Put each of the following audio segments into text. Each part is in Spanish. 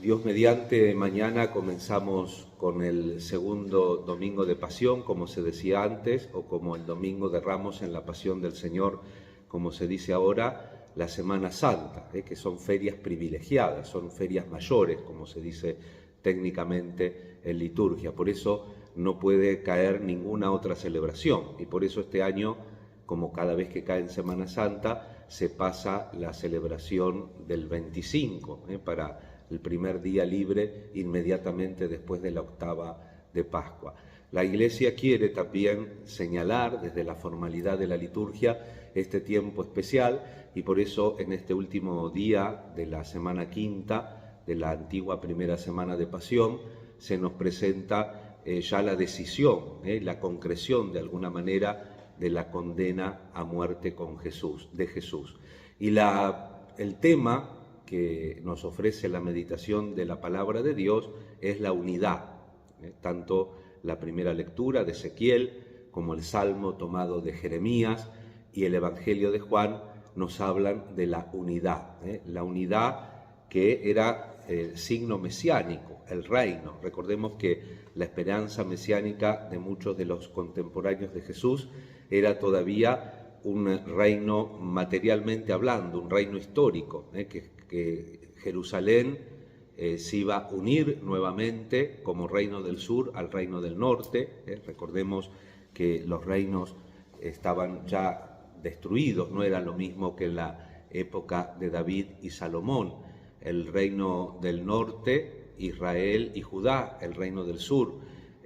Dios mediante, mañana comenzamos con el segundo domingo de Pasión, como se decía antes, o como el domingo de Ramos en la Pasión del Señor, como se dice ahora, la Semana Santa, que son ferias privilegiadas, son ferias mayores, como se dice técnicamente en liturgia. Por eso no puede caer ninguna otra celebración, y por eso este año, como cada vez que cae en Semana Santa, se pasa la celebración del 25, para el primer día libre inmediatamente después de la octava de Pascua. La Iglesia quiere también señalar desde la formalidad de la liturgia este tiempo especial, y por eso en este último día de la Semana Quinta, de la antigua primera semana de Pasión, se nos presenta ya la decisión, la concreción de alguna manera de la condena a muerte de Jesús. Y el tema que nos ofrece la meditación de la palabra de Dios es la unidad. Tanto la primera lectura de Ezequiel como el Salmo tomado de Jeremías y el Evangelio de Juan nos hablan de la unidad. La unidad que era el signo mesiánico, el reino. Recordemos que la esperanza mesiánica de muchos de los contemporáneos de Jesús era todavía un reino materialmente hablando, un reino histórico, que Jerusalén se iba a unir nuevamente como reino del sur al reino del norte. Recordemos que los reinos estaban ya destruidos, no era lo mismo que en la época de David y Salomón. El reino del norte, Israel y Judá, el reino del sur.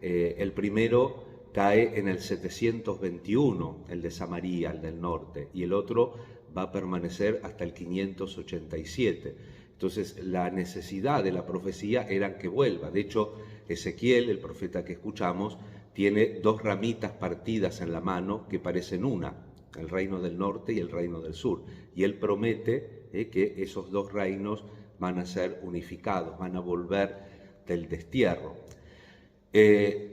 El primero cae en el 721, el de Samaria, el del norte, y el otro va a permanecer hasta el 587. Entonces, la necesidad de la profecía era que vuelva. De hecho, Ezequiel, el profeta que escuchamos, tiene dos ramitas partidas en la mano que parecen una, el reino del norte y el reino del sur. Y él promete que esos dos reinos van a ser unificados, van a volver del destierro.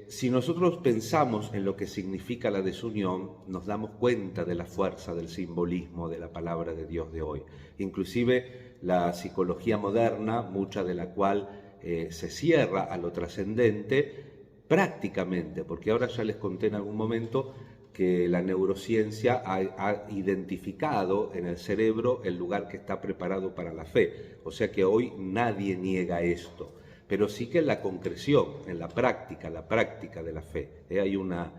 Si nosotros pensamos en lo que significa la desunión, nos damos cuenta de la fuerza del simbolismo de la palabra de Dios de hoy. Inclusive la psicología moderna, mucha de la cual se cierra a lo trascendente, prácticamente, porque ahora ya les conté en algún momento que la neurociencia ha identificado en el cerebro el lugar que está preparado para la fe. O sea que hoy nadie niega esto, pero sí que en la concreción, en la práctica de la fe. Hay una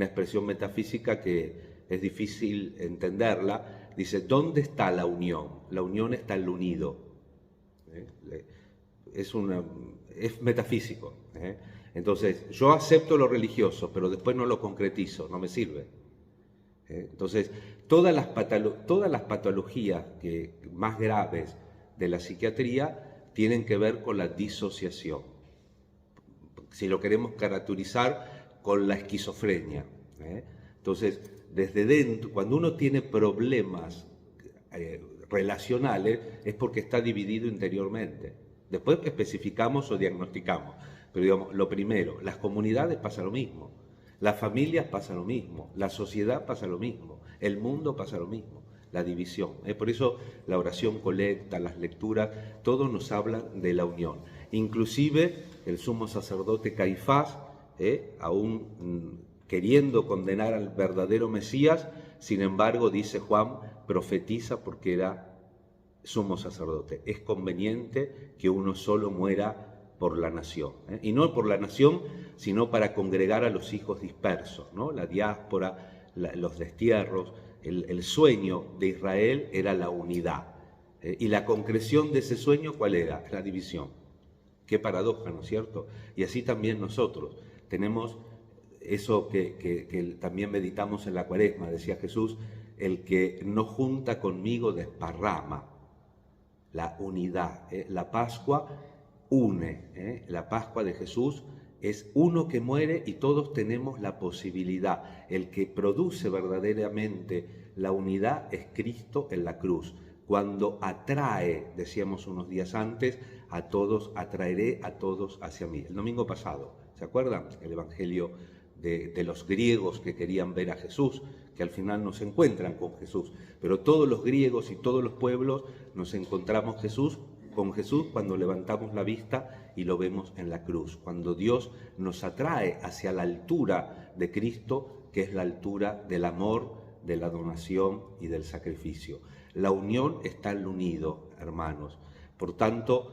expresión metafísica que es difícil entenderla. Dice, ¿dónde está la unión? La unión está en lo unido. Es metafísico. Entonces, yo acepto lo religioso, pero después no lo concretizo, no me sirve. Entonces, todas las patologías más graves de la psiquiatría tienen que ver con la disociación. Si lo queremos caracterizar, con la esquizofrenia. Entonces, desde dentro, cuando uno tiene problemas relacionales, es porque está dividido interiormente. Después especificamos o diagnosticamos. Pero digamos, lo primero, las comunidades pasa lo mismo, las familias pasa lo mismo, la sociedad pasa lo mismo, el mundo pasa lo mismo, la división. Por eso la oración colecta, las lecturas, todo nos habla de la unión. Inclusive el sumo sacerdote Caifás, aún queriendo condenar al verdadero Mesías, sin embargo, dice Juan, profetiza porque era sumo sacerdote. Es conveniente que uno solo muera por la nación, y no por la nación, sino para congregar a los hijos dispersos, ¿no? La diáspora, los destierros. El sueño de Israel era la unidad, y la concreción de ese sueño, ¿cuál era? La división. Qué paradoja, ¿no es cierto? Y así también nosotros tenemos eso que también meditamos en la Cuaresma, decía Jesús, el que no junta conmigo desparrama. La unidad, la Pascua une, la Pascua de Jesús es uno que muere y todos tenemos la posibilidad. El que produce verdaderamente la unidad es Cristo en la cruz. Cuando atrae, decíamos unos días antes, a todos, atraeré a todos hacia mí. El domingo pasado, ¿se acuerdan? El Evangelio de los griegos que querían ver a Jesús, que al final no se encuentran con Jesús, pero todos los griegos y todos los pueblos nos encontramos Jesús con Jesús cuando levantamos la vista y lo vemos en la cruz, cuando Dios nos atrae hacia la altura de Cristo, que es la altura del amor, de la donación y del sacrificio. La unión está en lo unido, hermanos. Por tanto,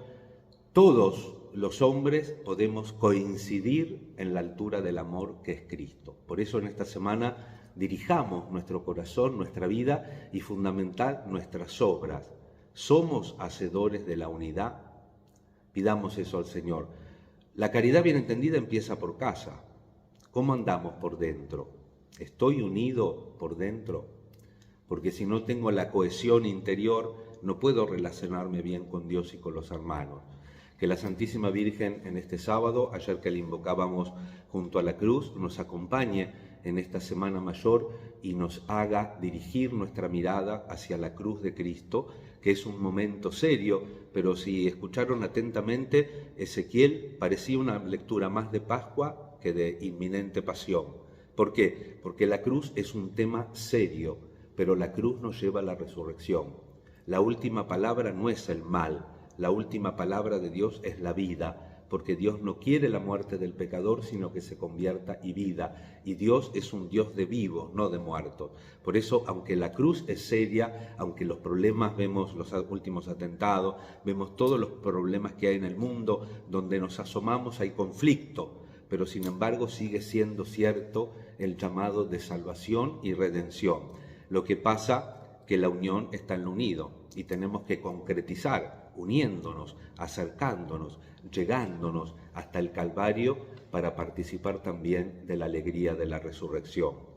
todos los hombres podemos coincidir en la altura del amor que es Cristo. Por eso en esta semana dirijamos nuestro corazón, nuestra vida y fundamental nuestras obras. ¿Somos hacedores de la unidad? Pidamos eso al Señor. La caridad bien entendida empieza por casa. ¿Cómo andamos por dentro? ¿Estoy unido por dentro? Porque si no tengo la cohesión interior, no puedo relacionarme bien con Dios y con los hermanos. Que la Santísima Virgen en este sábado, ayer que la invocábamos junto a la cruz, nos acompañe en esta Semana Mayor y nos haga dirigir nuestra mirada hacia la cruz de Cristo, que es un momento serio, pero si escucharon atentamente, Ezequiel parecía una lectura más de Pascua que de inminente pasión. ¿Por qué? Porque la cruz es un tema serio, pero la cruz nos lleva a la resurrección. La última palabra no es el mal, la última palabra de Dios es la vida, porque Dios no quiere la muerte del pecador, sino que se convierta y vida. Y Dios es un Dios de vivos, no de muertos. Por eso, aunque la cruz es seria, aunque los problemas, vemos los últimos atentados, vemos todos los problemas que hay en el mundo, donde nos asomamos hay conflicto, pero sin embargo sigue siendo cierto el llamado de salvación y redención. Lo que pasa que la unión está en lo unido y tenemos que concretizar, uniéndonos, acercándonos, llegándonos hasta el Calvario para participar también de la alegría de la resurrección.